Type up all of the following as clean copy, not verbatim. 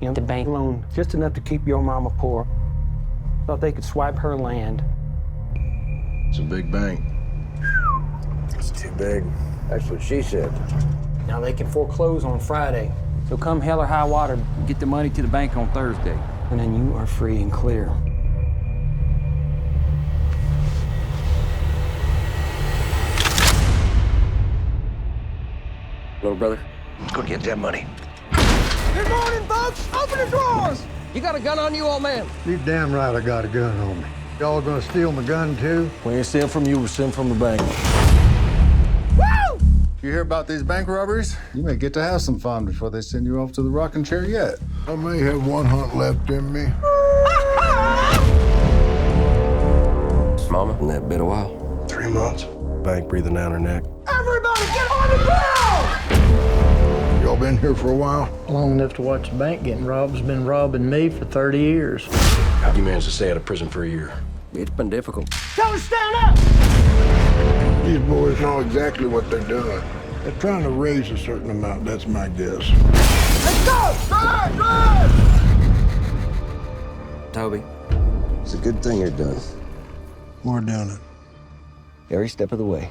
You know, the bank loan just enough to keep your mama poor. Thought they could swipe her land. It's a big bank. It's too big. That's what she said. Now they can foreclose on Friday. So come hell or high water, Get the money to the bank on Thursday. and then you are free and clear. Little brother, let's go get that money. Good morning, folks. Open the drawers. You got a gun on you, old man? You damn right I got a gun on me. Y'all gonna steal my gun too? We ain't steal from you, we steal from the bank. Woo! You hear about these bank robberies? You may get to have some fun before they send you off to the rocking chair yet. I may have one hunt left in me. Mama, in that been a while? 3 months. Bank breathing down her neck. Everybody get on the ground! Y'all been here for a while? Long enough to watch the bank getting robbed has been robbing me for 30 years. How'd you manage to stay out of prison for a year? It's been difficult. Tell them to stand up! These boys know exactly what they're doing. They're trying to raise a certain amount, that's my guess. Let's go! Drive! Drive! Toby, it's a good thing you're done. We're doing it. Every step of the way.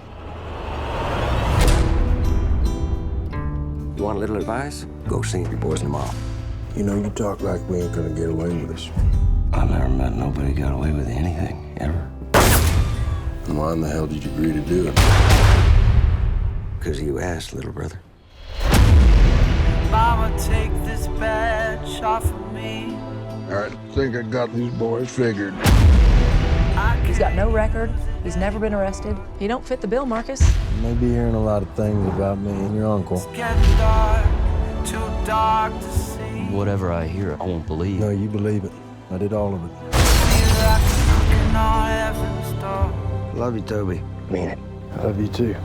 You want a little advice? Go see your boys in the mall. You know, you talk like we ain't gonna get away with this. I've never met nobody got away with anything, ever. And why in the hell did you agree to do it? Because you asked, little brother. Mama, take this badge off of me. All right, I think I got these boys figured. He's got no record. He's never been arrested. He don't fit the bill, Marcus. You may be hearing a lot of things about me and your uncle. It's getting dark, too dark to see. Whatever I hear, I won't believe. No, you believe it. I did all of it. Feel like knocking on heaven's door. Love you, Toby. Mean it. I love you too.